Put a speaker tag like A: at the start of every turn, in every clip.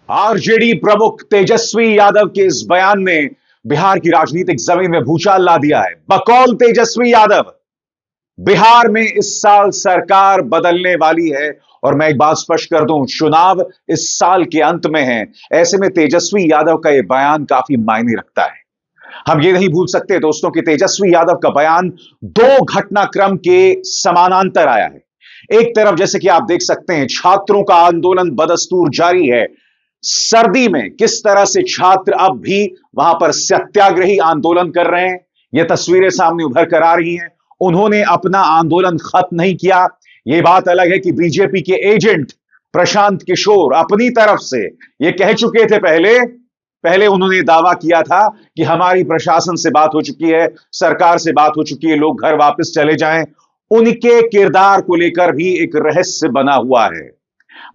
A: RJD प्रमुख तेजस्वी यादव के इस बयान ने बिहार की राजनीतिक जमीन में भूचाल ला दिया है। बकौल तेजस्वी यादव, बिहार में इस साल सरकार बदलने वाली है। और मैं एक बात स्पष्ट कर दूं, चुनाव इस साल के अंत में है। ऐसे में तेजस्वी यादव का यह बयान काफी मायने रखता है। हम ये नहीं भूल सकते दोस्तों कि तेजस्वी यादव का बयान दो घटनाक्रम के समानांतर आया है। एक तरफ जैसे कि आप देख सकते हैं, छात्रों का आंदोलन बदस्तूर जारी है। सर्दी में किस तरह से छात्र अब भी वहां पर सत्याग्रही आंदोलन कर रहे हैं, यह तस्वीरें सामने उभर कर आ रही हैं। उन्होंने अपना आंदोलन खत्म नहीं किया। यह बात अलग है कि बीजेपी के एजेंट प्रशांत किशोर अपनी तरफ से यह कह चुके थे। पहले पहले उन्होंने दावा किया था कि हमारी प्रशासन से बात हो चुकी है, सरकार से बात हो चुकी है, लोग घर वापस चले जाएं। उनके किरदार को लेकर भी एक रहस्य बना हुआ है।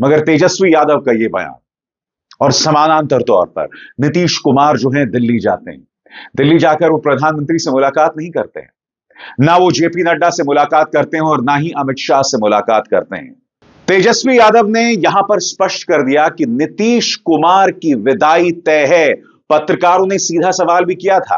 A: मगर तेजस्वी यादव का यह बयान, और समानांतर तौर पर नीतीश कुमार जो हैं दिल्ली जाते हैं। दिल्ली जाकर वो प्रधानमंत्री से मुलाकात नहीं करते हैं, ना वो जेपी नड्डा से मुलाकात करते हैं और ना ही अमित शाह से मुलाकात करते हैं। तेजस्वी यादव ने यहां पर स्पष्ट कर दिया कि नीतीश कुमार की विदाई तय है। पत्रकारों ने सीधा सवाल भी किया था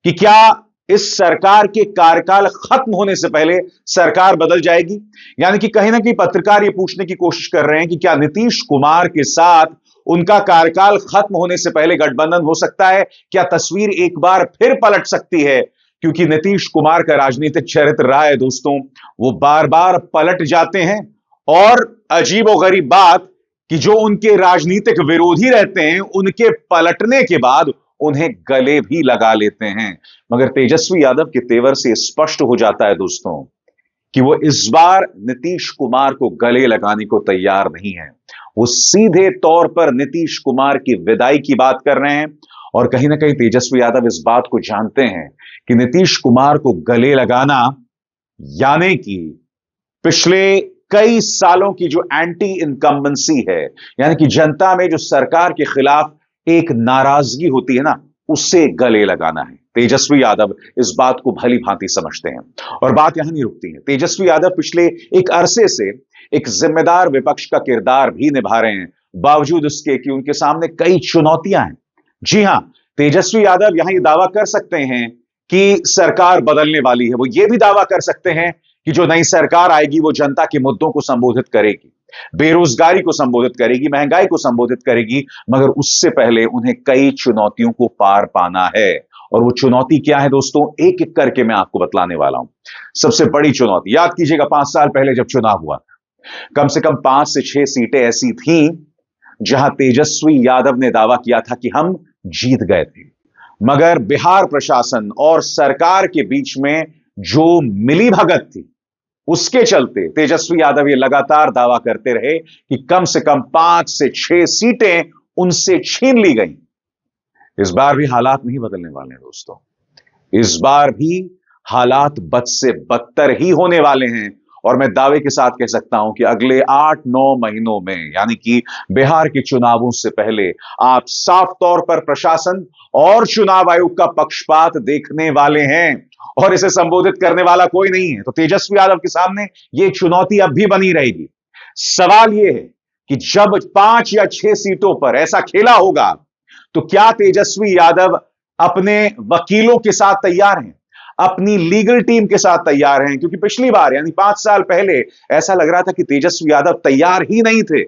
A: कि क्या इस सरकार के कार्यकाल खत्म होने से पहले सरकार बदल जाएगी। यानी कि कहीं ना कहीं पत्रकार यह पूछने की कोशिश कर रहे हैं कि क्या नीतीश कुमार के साथ उनका कार्यकाल खत्म होने से पहले गठबंधन हो सकता है, क्या तस्वीर एक बार फिर पलट सकती है। क्योंकि नीतीश कुमार का राजनीतिक चरित्र रहा है दोस्तों, वो बार बार पलट जाते हैं। और अजीबोगरीब बात कि जो उनके राजनीतिक विरोधी रहते हैं, उनके पलटने के बाद उन्हें गले भी लगा लेते हैं। मगर तेजस्वी यादव के तेवर से स्पष्ट हो जाता है दोस्तों कि वो इस बार नीतीश कुमार को गले लगाने को तैयार नहीं है। वो सीधे तौर पर नीतीश कुमार की विदाई की बात कर रहे हैं। और कहीं ना कहीं तेजस्वी यादव इस बात को जानते हैं कि नीतीश कुमार को गले लगाना यानी कि पिछले कई सालों की जो एंटी इनकम्बेंसी है, यानी कि जनता में जो सरकार के खिलाफ एक नाराजगी होती है ना, उससे गले लगाना है। तेजस्वी यादव इस बात को भली भांति समझते हैं। और बात यहां नहीं रुकती है। तेजस्वी यादव पिछले एक अरसे से एक जिम्मेदार विपक्ष का किरदार भी निभा रहे हैं, बावजूद उसके कि उनके सामने कई चुनौतियां हैं। जी हां, तेजस्वी यादव यहां यह दावा कर सकते हैं कि सरकार बदलने वाली है। वो ये भी दावा कर सकते हैं कि जो नई सरकार आएगी वो जनता के मुद्दों को संबोधित करेगी, बेरोजगारी को संबोधित करेगी, महंगाई को संबोधित करेगी। मगर उससे पहले उन्हें कई चुनौतियों को पार पाना है। और वो चुनौती क्या है दोस्तों, एक एक करके मैं आपको बतलाने वाला हूं। सबसे बड़ी चुनौती, याद कीजिएगा 5 साल पहले जब चुनाव हुआ, कम से कम 5 से 6 सीटें ऐसी थीं जहां तेजस्वी यादव ने दावा किया था कि हम जीत गए थे। मगर बिहार प्रशासन और सरकार के बीच में जो मिलीभगत थी, उसके चलते तेजस्वी यादव ये लगातार दावा करते रहे कि कम से कम 5 से 6 सीटें उनसे छीन ली गई। इस बार भी हालात नहीं बदलने वाले हैं दोस्तों। इस बार भी हालात बद से बदतर ही होने वाले हैं। और मैं दावे के साथ कह सकता हूं कि अगले 8-9 महीनों में, यानी कि बिहार के चुनावों से पहले, आप साफ तौर पर प्रशासन और चुनाव आयोग का पक्षपात देखने वाले हैं। और इसे संबोधित करने वाला कोई नहीं है। तो तेजस्वी यादव के सामने यह चुनौती अब भी बनी रहेगी। सवाल यह है कि जब 5 या 6 सीटों पर ऐसा खेला होगा, तो क्या तेजस्वी यादव अपने वकीलों के साथ तैयार हैं, अपनी लीगल टीम के साथ तैयार हैं। क्योंकि पिछली बार यानी 5 साल पहले ऐसा लग रहा था कि तेजस्वी यादव तैयार ही नहीं थे।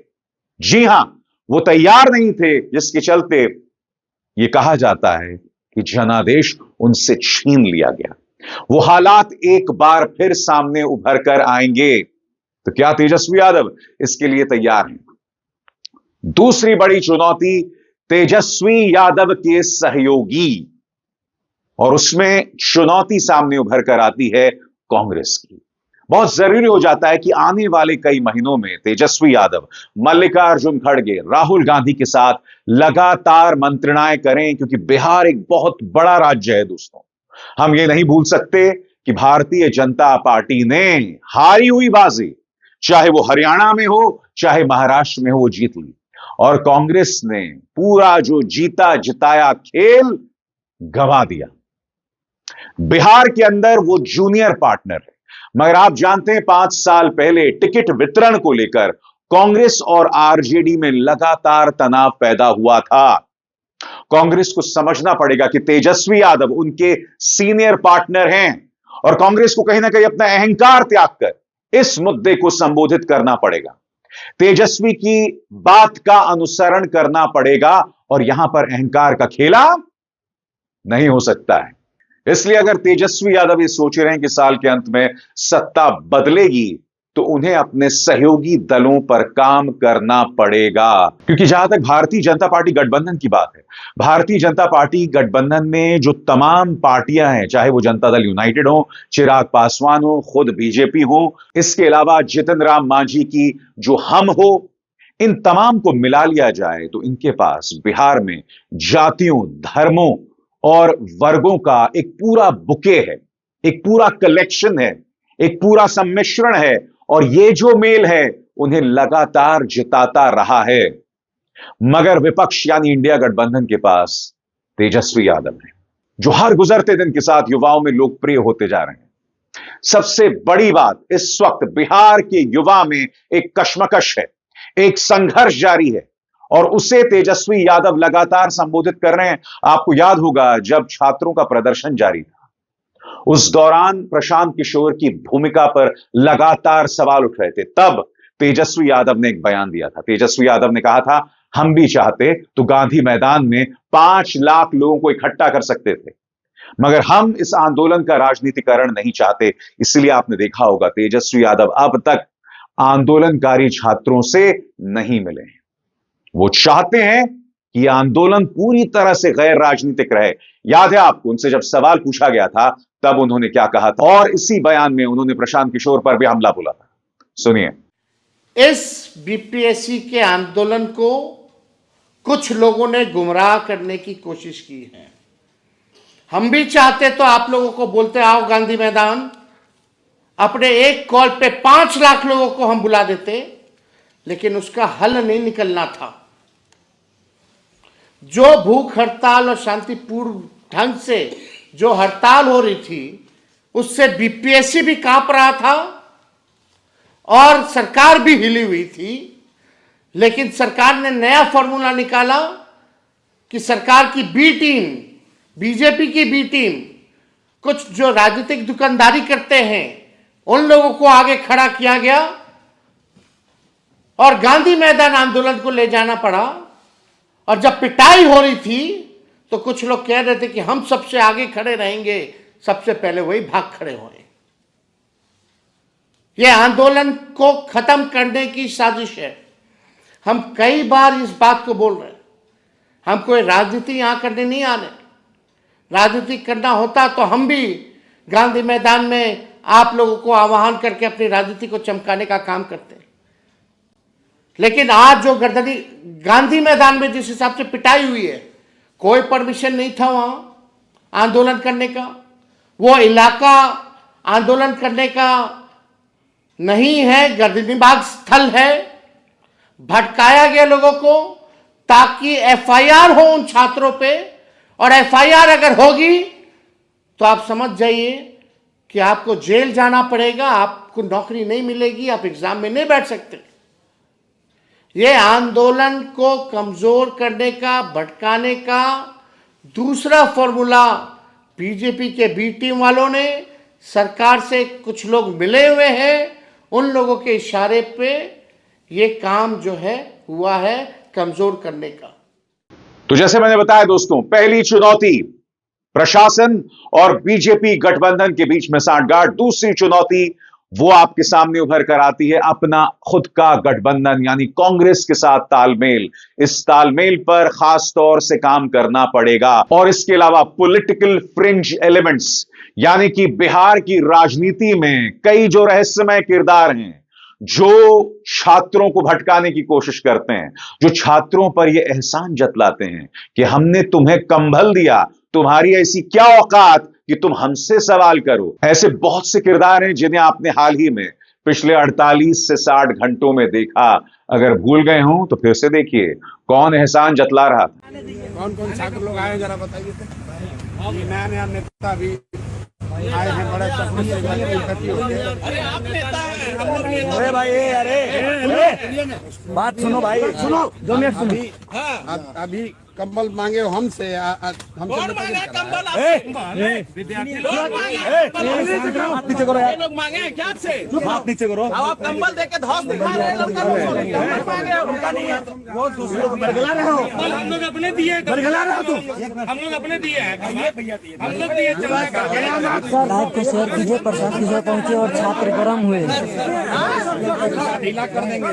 A: जी हां, वो तैयार नहीं थे, जिसके चलते यह कहा जाता है कि जनादेश उनसे छीन लिया गया। वो हालात एक बार फिर सामने उभर कर आएंगे। तो क्या तेजस्वी यादव इसके लिए तैयार हैं? दूसरी बड़ी चुनौती, तेजस्वी यादव के सहयोगी। और उसमें चुनौती सामने उभर कर आती है कांग्रेस की। बहुत जरूरी हो जाता है कि आने वाले कई महीनों में तेजस्वी यादव मल्लिकार्जुन खड़गे, राहुल गांधी के साथ लगातार मंत्रणाएं करें। क्योंकि बिहार एक बहुत बड़ा राज्य है दोस्तों। हम ये नहीं भूल सकते कि भारतीय जनता पार्टी ने हारी हुई बाजी, चाहे वो हरियाणा में हो चाहे महाराष्ट्र में हो, वो जीत ली। और कांग्रेस ने पूरा जो जीता जिताया खेल गंवा दिया। बिहार के अंदर वो जूनियर पार्टनर है। मगर आप जानते हैं 5 साल पहले टिकट वितरण को लेकर कांग्रेस और आरजेडी में लगातार तनाव पैदा हुआ था। कांग्रेस को समझना पड़ेगा कि तेजस्वी यादव उनके सीनियर पार्टनर हैं और कांग्रेस को कहीं ना कहीं अपना अहंकार त्याग कर इस मुद्दे को संबोधित करना पड़ेगा। तेजस्वी की बात का अनुसरण करना पड़ेगा और यहां पर अहंकार का खेला नहीं हो सकता है। इसलिए अगर तेजस्वी यादव ये सोच रहे हैं कि साल के अंत में सत्ता बदलेगी तो उन्हें अपने सहयोगी दलों पर काम करना पड़ेगा। क्योंकि जहां तक भारतीय जनता पार्टी गठबंधन की बात है, भारतीय जनता पार्टी गठबंधन में जो तमाम पार्टियां हैं, चाहे वो जनता दल यूनाइटेड हो, चिराग पासवान हो, खुद बीजेपी हो, इसके अलावा जितन राम मांझी की जो हम हो, इन तमाम को मिला लिया जाए तो इनके पास बिहार में जातियों, धर्मों और वर्गों का एक पूरा बुके है, एक पूरा कलेक्शन है, एक पूरा सम्मिश्रण है और ये जो मेल है उन्हें लगातार जिताता रहा है। मगर विपक्ष यानी इंडिया गठबंधन के पास तेजस्वी यादव है जो हर गुजरते दिन के साथ युवाओं में लोकप्रिय होते जा रहे हैं। सबसे बड़ी बात, इस वक्त बिहार के युवा में एक कश्मकश है, एक संघर्ष जारी है और उसे तेजस्वी यादव लगातार संबोधित कर रहे हैं। आपको याद होगा जब छात्रों का प्रदर्शन जारी था, उस दौरान प्रशांत किशोर की भूमिका पर लगातार सवाल उठ रहे थे। तब तेजस्वी यादव ने एक बयान दिया था। तेजस्वी यादव ने कहा था, हम भी चाहते तो गांधी मैदान में 5 लाख लोगों को इकट्ठा कर सकते थे, मगर हम इस आंदोलन का राजनीतिकरण नहीं चाहते। इसलिए आपने देखा होगा तेजस्वी यादव अब तक आंदोलनकारी छात्रों से नहीं मिले हैं। वो चाहते हैं कि आंदोलन पूरी तरह से गैर राजनीतिक रहे। याद है आपको, उनसे जब सवाल पूछा गया था तब उन्होंने क्या कहा था और इसी बयान में उन्होंने प्रशांत किशोर पर भी हमला बोला था। सुनिए।
B: इस बीपीएससी के आंदोलन को कुछ लोगों ने गुमराह करने की कोशिश की है। हम भी चाहते तो आप लोगों को बोलते आओ गांधी मैदान, अपने एक कॉल पे 5 लाख लोगों को हम बुला देते, लेकिन उसका हल नहीं निकलना था। जो भूख हड़ताल और शांतिपूर्ण ढंग से जो हड़ताल हो रही थी, उससे बीपीएससी भी कांप रहा था और सरकार भी हिली हुई थी। लेकिन सरकार ने नया फॉर्मूला निकाला कि सरकार की बी टीम, बीजेपी की बी टीम, कुछ जो राजनीतिक दुकानदारी करते हैं उन लोगों को आगे खड़ा किया गया और गांधी मैदान आंदोलन को ले जाना पड़ा। और जब पिटाई हो रही थी तो कुछ लोग कह रहे थे कि हम सबसे आगे खड़े रहेंगे, सबसे पहले वही भाग खड़े हुए। यह आंदोलन को खत्म करने की साजिश है। हम कई बार इस बात को बोल रहे हैं। हम कोई राजनीति यहां करने नहीं आने। राजनीति करना होता तो हम भी गांधी मैदान में आप लोगों को आह्वान करके अपनी राजनीति को चमकाने का काम करते हैं। लेकिन आज जो गर्दनी गांधी मैदान में जिस हिसाब से पिटाई हुई है, कोई परमिशन नहीं था वहां आंदोलन करने का। वो इलाका आंदोलन करने का नहीं है, गर्दनीबाग स्थल है। भटकाया गया लोगों को ताकि एफआईआर हो उन छात्रों पे, और एफआईआर अगर होगी तो आप समझ जाइए कि आपको जेल जाना पड़ेगा, आपको नौकरी नहीं मिलेगी, आप एग्जाम में नहीं बैठ सकते। ये आंदोलन को कमजोर करने का, भटकाने का दूसरा फॉर्मूला बीजेपी के बी टीम वालों ने, सरकार से कुछ लोग मिले हुए हैं, उन लोगों के इशारे पे ये काम जो है हुआ है कमजोर करने का।
A: तो जैसे मैंने बताया दोस्तों, पहली चुनौती प्रशासन और बीजेपी गठबंधन के बीच में सांठगांठ। दूसरी चुनौती वो आपके सामने उभर कर आती है अपना खुद का गठबंधन यानी कांग्रेस के साथ तालमेल। इस तालमेल पर खास तौर से काम करना पड़ेगा और इसके अलावा पॉलिटिकल फ्रिंज एलिमेंट्स यानी कि बिहार की राजनीति में कई जो रहस्यमय किरदार हैं, जो छात्रों को भटकाने की कोशिश करते हैं, जो छात्रों पर यह एहसान जतलाते हैं कि हमने तुम्हें कंबल दिया, तुम्हारी ऐसी क्या औकात कि तुम हमसे सवाल करो। ऐसे बहुत से किरदार हैं जिन्हें आपने हाल ही में पिछले 48 से 60 घंटों में देखा। अगर भूल गए हों तो फिर से देखिए कौन एहसान जतला रहा था।
C: कौन कौन छात्र लोग आए जरा बताइए तो। नया नया नेता भी आए हैं, बड़े अरे भाई अरे बात सुनो भाई, सुनो 2 मिनट सुनो। अभी कंबल मांगे हो हमसे, हमसे हाथ नीचे करो यार, लोग मांगे क्या से, हाथ नीचे करो। आप कंबल देके धौस दिखा रहे हैं, मांगे उनका नहीं है, वो दूसरे को बरगला रहे हो। हम लोग अपने दिए, बरगला रहे हो तुम, हम लोग अपने दिए हैं, हम लोग दिए।
D: रात को शेयर कीजिए, प्रसाद की जगह पहुंचे और छात्र गरम हुए।
C: ढीला कर देंगे।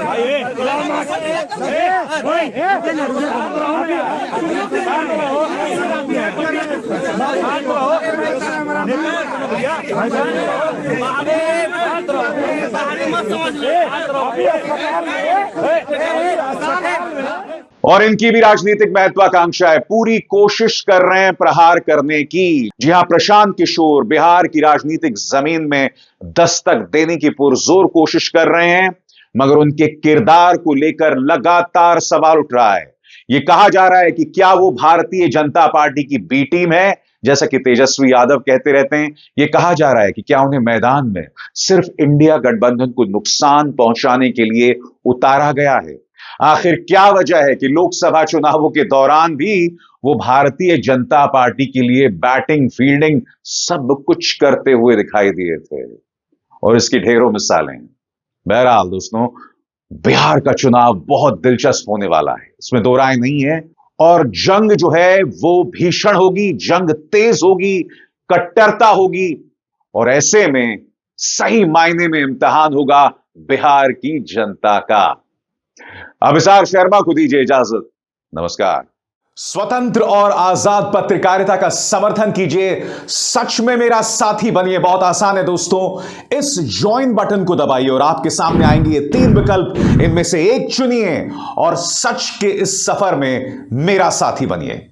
A: और इनकी भी राजनीतिक महत्वाकांक्षा है, पूरी कोशिश कर रहे हैं प्रहार करने की। जी हां, प्रशांत किशोर बिहार की राजनीतिक जमीन में दस्तक देने की पुरजोर कोशिश कर रहे हैं, मगर उनके किरदार को लेकर लगातार सवाल उठ रहा है। यह कहा जा रहा है कि क्या वो भारतीय जनता पार्टी की बी टीम है, जैसा कि तेजस्वी यादव कहते रहते हैं। यह कहा जा रहा है कि क्या उन्हें मैदान में सिर्फ इंडिया गठबंधन को नुकसान पहुंचाने के लिए उतारा गया है। आखिर क्या वजह है कि लोकसभा चुनावों के दौरान भी वो भारतीय जनता पार्टी के लिए बैटिंग, फील्डिंग सब कुछ करते हुए दिखाई दिए थे, और इसकी ढेरों मिसालें हैं। बहरहाल दोस्तों, बिहार का चुनाव बहुत दिलचस्प होने वाला है, इसमें दो राय नहीं है। और जंग जो है वो भीषण होगी, जंग तेज होगी, कट्टरता होगी, और ऐसे में सही मायने में इम्तिहान होगा बिहार की जनता का। अभिसार शर्मा को दीजिए इजाजत, नमस्कार। स्वतंत्र और आजाद पत्रकारिता का समर्थन कीजिए, सच में मेरा साथी बनिए। बहुत आसान है दोस्तों, इस ज्वाइन बटन को दबाइए और आपके सामने आएंगे ये 3 विकल्प, इनमें से एक चुनिए और सच के इस सफर में मेरा साथी बनिए।